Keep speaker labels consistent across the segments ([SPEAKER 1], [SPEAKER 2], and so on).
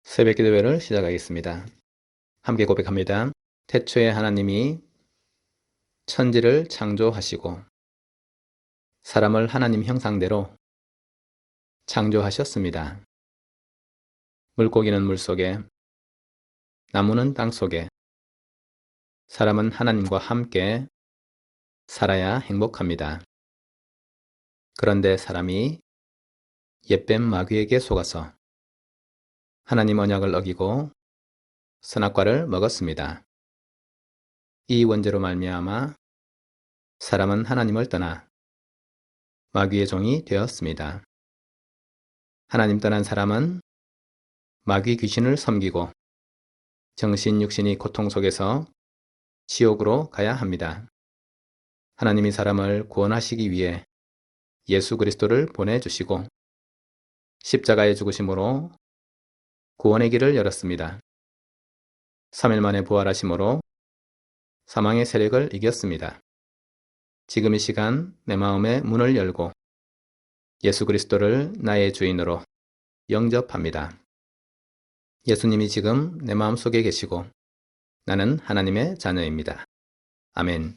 [SPEAKER 1] 새벽기도회를 시작하겠습니다. 함께 고백합니다. 태초에 하나님이 천지를 창조하시고 사람을 하나님 형상대로 창조하셨습니다. 물고기는 물속에, 나무는 땅속에, 사람은 하나님과 함께 살아야 행복합니다. 그런데 사람이 옛뱀 마귀에게 속아서 하나님 언약을 어기고 선악과를 먹었습니다. 이 원죄로 말미암아 사람은 하나님을 떠나 마귀의 종이 되었습니다. 하나님 떠난 사람은 마귀 귀신을 섬기고 정신 육신이 고통 속에서 지옥으로 가야 합니다. 하나님이 사람을 구원하시기 위해 예수 그리스도를 보내주시고 십자가의 죽으심으로 구원의 길을 열었습니다. 3일 만에 부활하심으로 사망의 세력을 이겼습니다. 지금 이 시간 내 마음의 문을 열고 예수 그리스도를 나의 주인으로 영접합니다. 예수님이 지금 내 마음속에 계시고 나는 하나님의 자녀입니다. 아멘.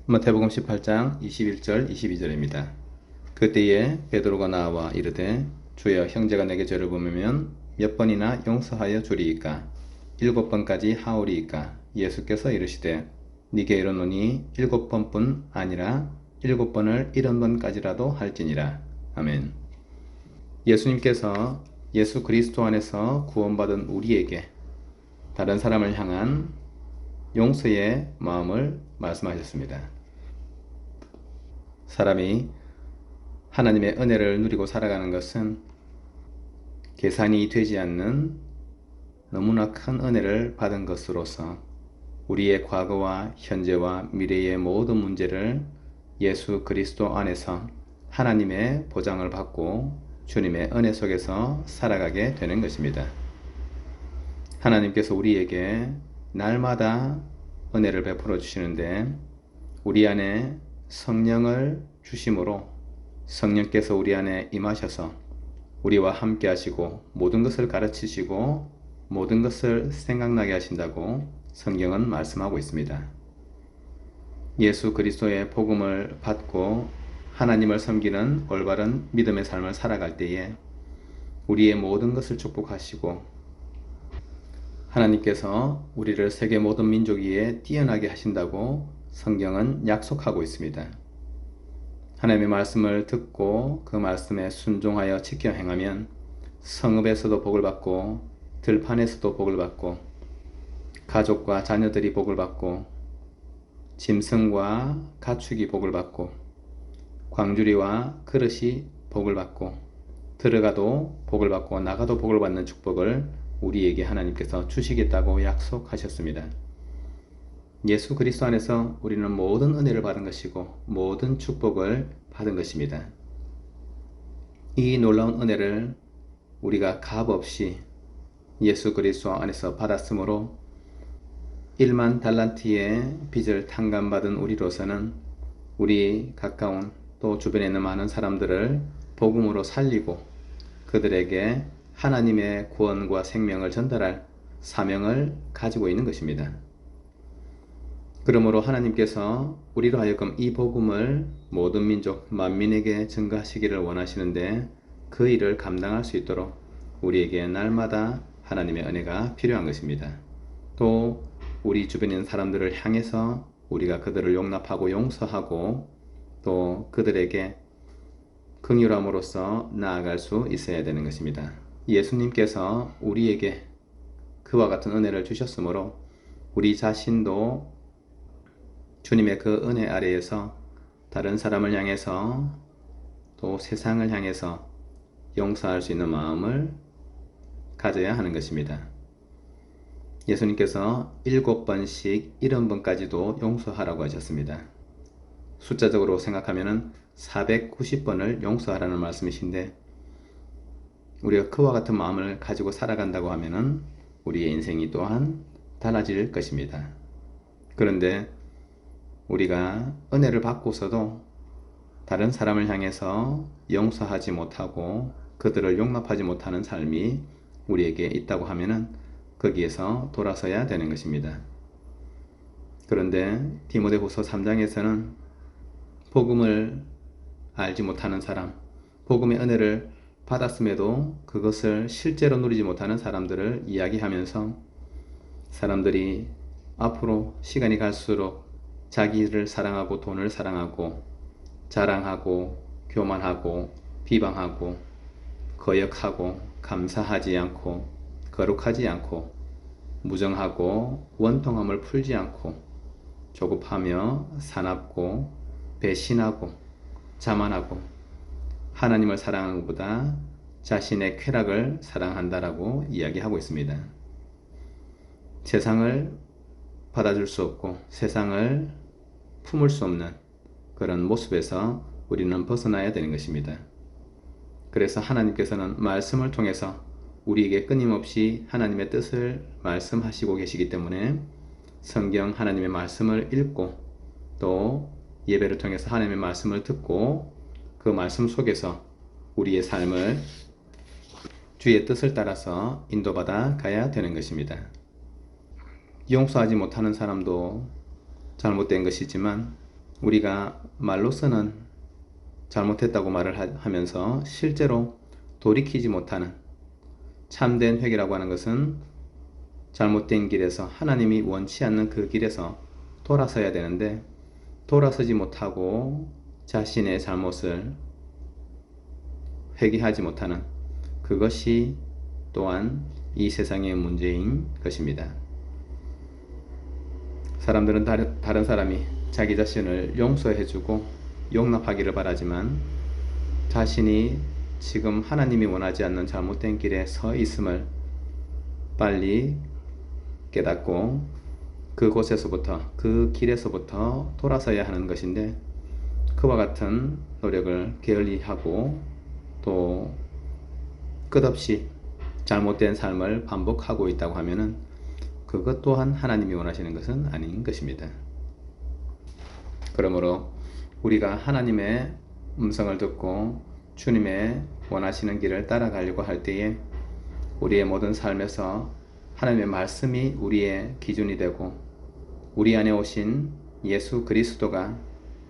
[SPEAKER 1] 마태복음 18장 21절 22절입니다. 그때에 베드로가 나와 이르되 주여 형제가 내게 죄를 범하면 몇 번이나 용서하여 주리이까 7번까지 하오리이까 예수께서 이르시되 네게 이르노니 7번뿐 아니라 7번을 70번까지라도 할지니라. 아멘. 예수님께서 예수 그리스도 안에서 구원받은 우리에게 다른 사람을 향한 용서의 마음을 말씀하셨습니다. 사람이 하나님의 은혜를 누리고 살아가는 것은 계산이 되지 않는 너무나 큰 은혜를 받은 것으로서 우리의 과거와 현재와 미래의 모든 문제를 예수 그리스도 안에서 하나님의 보장을 받고 주님의 은혜 속에서 살아가게 되는 것입니다. 하나님께서 우리에게 날마다 은혜를 베풀어 주시는데 우리 안에 성령을 주심으로 성령께서 우리 안에 임하셔서 우리와 함께 하시고 모든 것을 가르치시고 모든 것을 생각나게 하신다고 성경은 말씀하고 있습니다. 예수 그리스도의 복음을 받고 하나님을 섬기는 올바른 믿음의 삶을 살아갈 때에 우리의 모든 것을 축복하시고 하나님께서 우리를 세계 모든 민족 위에 뛰어나게 하신다고 성경은 약속하고 있습니다. 하나님의 말씀을 듣고 그 말씀에 순종하여 지켜 행하면 성읍에서도 복을 받고 들판에서도 복을 받고 가족과 자녀들이 복을 받고 짐승과 가축이 복을 받고 광주리와 그릇이 복을 받고 들어가도 복을 받고 나가도 복을 받는 축복을 우리에게 하나님께서 주시겠다고 약속하셨습니다. 예수 그리스도 안에서 우리는 모든 은혜를 받은 것이고 모든 축복을 받은 것입니다. 이 놀라운 은혜를 우리가 값없이 예수 그리스도 안에서 받았으므로 1만 달란트의 빚을 탕감받은 우리로서는 우리 가까운 또 주변에 있는 많은 사람들을 복음으로 살리고 그들에게 하나님의 구원과 생명을 전달할 사명을 가지고 있는 것입니다. 그러므로 하나님께서 우리로 하여금 이 복음을 모든 민족 만민에게 증거하시기를 원하시는데 그 일을 감당할 수 있도록 우리에게 날마다 하나님의 은혜가 필요한 것입니다. 또 우리 주변에 있는 사람들을 향해서 우리가 그들을 용납하고 용서하고 또 그들에게 긍휼함으로써 나아갈 수 있어야 되는 것입니다. 예수님께서 우리에게 그와 같은 은혜를 주셨으므로 우리 자신도 주님의 그 은혜 아래에서 다른 사람을 향해서 또 세상을 향해서 용서할 수 있는 마음을 가져야 하는 것입니다. 예수님께서 7번씩 70번까지도 용서하라고 하셨습니다. 숫자적으로 생각하면 490번을 용서하라는 말씀이신데 우리가 그와 같은 마음을 가지고 살아간다고 하면 우리의 인생이 또한 달라질 것입니다. 그런데 우리가 은혜를 받고서도 다른 사람을 향해서 용서하지 못하고 그들을 용납하지 못하는 삶이 우리에게 있다고 하면은 거기에서 돌아서야 되는 것입니다. 그런데 디모데후서 3장에서는 복음을 알지 못하는 사람, 복음의 은혜를 받았음에도 그것을 실제로 누리지 못하는 사람들을 이야기하면서 사람들이 앞으로 시간이 갈수록 자기를 사랑하고 돈을 사랑하고 자랑하고 교만하고 비방하고 거역하고 감사하지 않고 거룩하지 않고 무정하고 원통함을 풀지 않고 조급하며 사납고 배신하고 자만하고 하나님을 사랑하는 것보다 자신의 쾌락을 사랑한다라고 이야기하고 있습니다. 세상을 받아줄 수 없고 세상을 품을 수 없는 그런 모습에서 우리는 벗어나야 되는 것입니다. 그래서 하나님께서는 말씀을 통해서 우리에게 끊임없이 하나님의 뜻을 말씀하시고 계시기 때문에 성경 하나님의 말씀을 읽고 또 예배를 통해서 하나님의 말씀을 듣고 그 말씀 속에서 우리의 삶을 주의 뜻을 따라서 인도받아 가야 되는 것입니다. 용서하지 못하는 사람도 잘못된 것이지만 우리가 말로서는 잘못했다고 말을 하면서 실제로 돌이키지 못하는 참된 회개라고 하는 것은 잘못된 길에서 하나님이 원치 않는 그 길에서 돌아서야 되는데 돌아서지 못하고 자신의 잘못을 회개하지 못하는 그것이 또한 이 세상의 문제인 것입니다. 사람들은 다른 사람이 자기 자신을 용서해주고 용납하기를 바라지만 자신이 지금 하나님이 원하지 않는 잘못된 길에 서 있음을 빨리 깨닫고 그곳에서부터 그 길에서부터 돌아서야 하는 것인데 그와 같은 노력을 게을리하고 또 끝없이 잘못된 삶을 반복하고 있다고 하면은 그것 또한 하나님이 원하시는 것은 아닌 것입니다. 그러므로 우리가 하나님의 음성을 듣고 주님의 원하시는 길을 따라가려고 할 때에 우리의 모든 삶에서 하나님의 말씀이 우리의 기준이 되고 우리 안에 오신 예수 그리스도가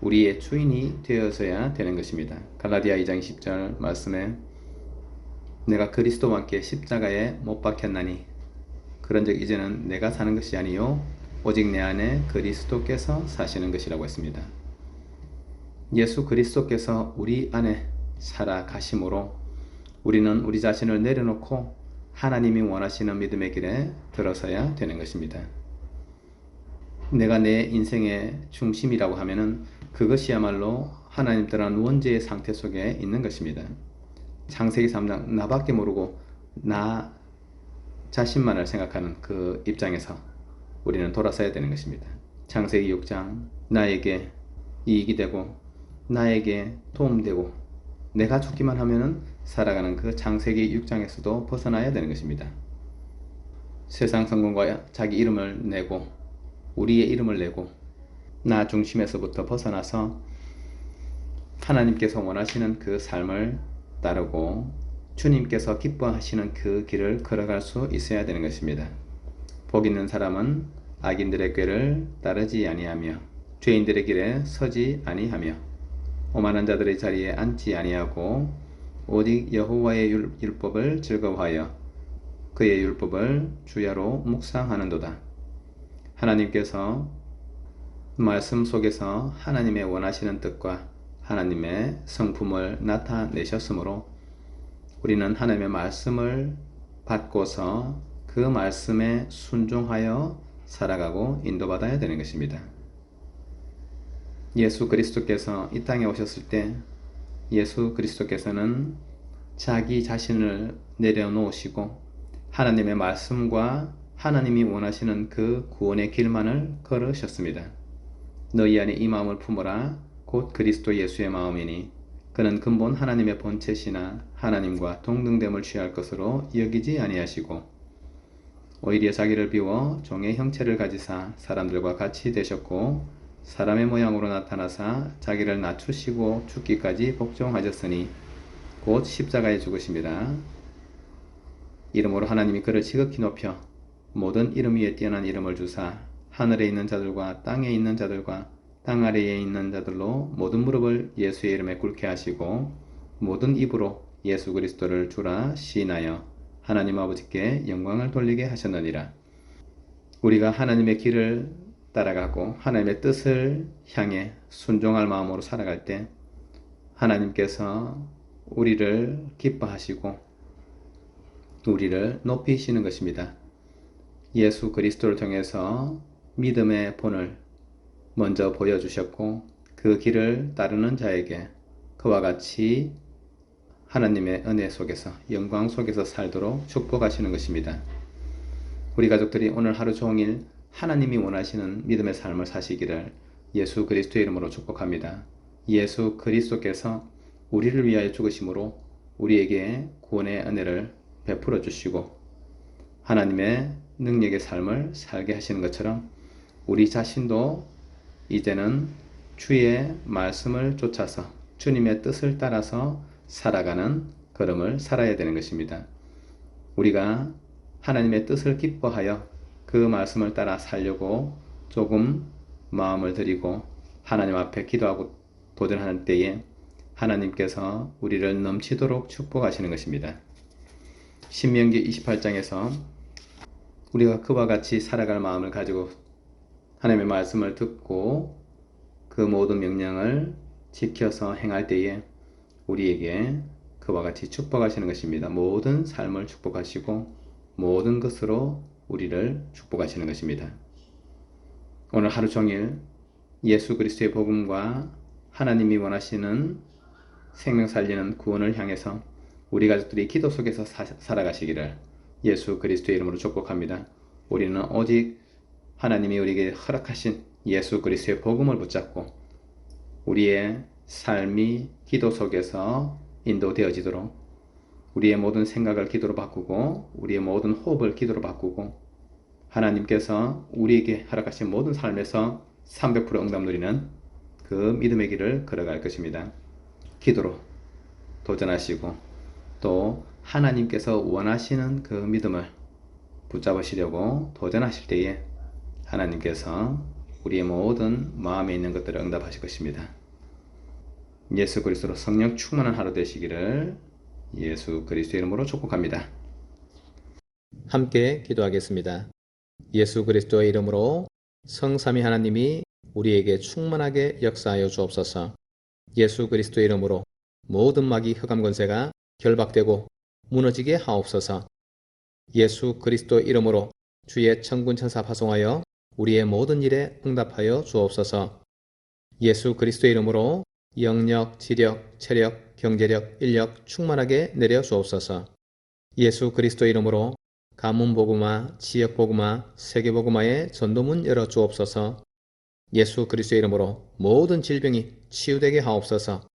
[SPEAKER 1] 우리의 주인이 되어서야 되는 것입니다. 갈라디아 2장 10절 말씀에 내가 그리스도와 함께 십자가에 못 박혔나니 그런즉 이제는 내가 사는 것이 아니요 오직 내 안에 그리스도께서 사시는 것이라고 했습니다. 예수 그리스도께서 우리 안에 살아가심으로 우리는 우리 자신을 내려놓고 하나님이 원하시는 믿음의 길에 들어서야 되는 것입니다. 내가 내 인생의 중심이라고 하면은 그것이야말로 하나님 떠난 원죄의 상태 속에 있는 것입니다. 창세기 3장 나밖에 모르고 나 자신만을 생각하는 그 입장에서 우리는 돌아서야 되는 것입니다. 창세기 6장 나에게 이익이 되고 나에게 도움되고 내가 죽기만 하면은 살아가는 그 창세기 6장에서도 벗어나야 되는 것입니다. 세상 성공과 자기 이름을 내고 우리의 이름을 내고 나 중심에서부터 벗어나서 하나님께서 원하시는 그 삶을 따르고 주님께서 기뻐하시는 그 길을 걸어갈 수 있어야 되는 것입니다. 복 있는 사람은 악인들의 꾀를 따르지 아니하며 죄인들의 길에 서지 아니하며 오만한 자들의 자리에 앉지 아니하고 오직 여호와의 율법을 즐거워하여 그의 율법을 주야로 묵상하는도다. 하나님께서 말씀 속에서 하나님의 원하시는 뜻과 하나님의 성품을 나타내셨으므로 우리는 하나님의 말씀을 받고서 그 말씀에 순종하여 살아가고 인도받아야 되는 것입니다. 예수 그리스도께서 이 땅에 오셨을 때 예수 그리스도께서는 자기 자신을 내려놓으시고 하나님의 말씀과 하나님이 원하시는 그 구원의 길만을 걸으셨습니다. 너희 안에 이 마음을 품어라 곧 그리스도 예수의 마음이니 그는 근본 하나님의 본체시나 하나님과 동등됨을 취할 것으로 여기지 아니하시고 오히려 자기를 비워 종의 형체를 가지사 사람들과 같이 되셨고 사람의 모양으로 나타나사 자기를 낮추시고 죽기까지 복종하셨으니 곧 십자가에 죽으심이라. 이름으로 하나님이 그를 지극히 높여 모든 이름 위에 뛰어난 이름을 주사 하늘에 있는 자들과 땅에 있는 자들과 땅 아래에 있는 자들로 모든 무릎을 예수의 이름에 꿇게 하시고 모든 입으로 예수 그리스도를 주라 시인하여 하나님 아버지께 영광을 돌리게 하셨느니라. 우리가 하나님의 길을 따라가고 하나님의 뜻을 향해 순종할 마음으로 살아갈 때 하나님께서 우리를 기뻐하시고 우리를 높이시는 것입니다. 예수 그리스도를 통해서 믿음의 본을 먼저 보여주셨고 그 길을 따르는 자에게 그와 같이 하나님의 은혜 속에서 영광 속에서 살도록 축복하시는 것입니다. 우리 가족들이 오늘 하루 종일 하나님이 원하시는 믿음의 삶을 사시기를 예수 그리스도의 이름으로 축복합니다. 예수 그리스도께서 우리를 위하여 죽으심으로 우리에게 구원의 은혜를 베풀어 주시고 하나님의 능력의 삶을 살게 하시는 것처럼 우리 자신도 이제는 주의 말씀을 쫓아서 주님의 뜻을 따라서 살아가는 걸음을 살아야 되는 것입니다. 우리가 하나님의 뜻을 기뻐하여 그 말씀을 따라 살려고 조금 마음을 들이고 하나님 앞에 기도하고 도전하는 때에 하나님께서 우리를 넘치도록 축복하시는 것입니다. 신명기 28장에서 우리가 그와 같이 살아갈 마음을 가지고 하나님의 말씀을 듣고 그 모든 명령을 지켜서 행할 때에 우리에게 그와 같이 축복하시는 것입니다. 모든 삶을 축복하시고 모든 것으로 우리를 축복하시는 것입니다. 오늘 하루 종일 예수 그리스도의 복음과 하나님이 원하시는 생명 살리는 구원을 향해서 우리 가족들이 기도 속에서 살아가시기를 예수 그리스도의 이름으로 축복합니다. 우리는 오직 하나님이 우리에게 허락하신 예수 그리스도의 복음을 붙잡고 우리의 삶이 기도 속에서 인도되어지도록 우리의 모든 생각을 기도로 바꾸고 우리의 모든 호흡을 기도로 바꾸고 하나님께서 우리에게 허락하신 모든 삶에서 300% 응답 누리는 그 믿음의 길을 걸어갈 것입니다. 기도로 도전하시고 또 하나님께서 원하시는 그 믿음을 붙잡으시려고 도전하실 때에 하나님께서 우리의 모든 마음에 있는 것들을 응답하실 것입니다. 예수 그리스도로 성령 충만한 하루 되시기를 예수 그리스도의 이름으로 축복합니다. 함께 기도하겠습니다. 예수 그리스도의 이름으로 성삼위 하나님이 우리에게 충만하게 역사하여 주옵소서. 예수 그리스도의 이름으로 모든 마귀 흑암 권세가 결박되고 무너지게 하옵소서. 예수 그리스도 이름으로 주의 천군 천사 파송하여 우리의 모든 일에 응답하여 주옵소서. 예수 그리스도 이름으로 영력, 지력, 체력, 경제력, 인력 충만하게 내려 주옵소서. 예수 그리스도 이름으로 가문 복음화, 지역 복음화, 세계 복음화의 전도문 열어 주옵소서. 예수 그리스도 이름으로 모든 질병이 치유되게 하옵소서.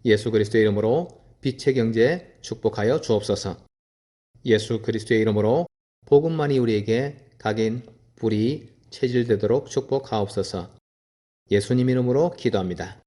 [SPEAKER 1] 예수 그리스도 이름으로 빛의 경제 축복하여 주옵소서. 예수 그리스도의 이름으로 복음만이 우리에게 각인, 뿌리, 체질되도록 축복하옵소서. 예수님 이름으로 기도합니다.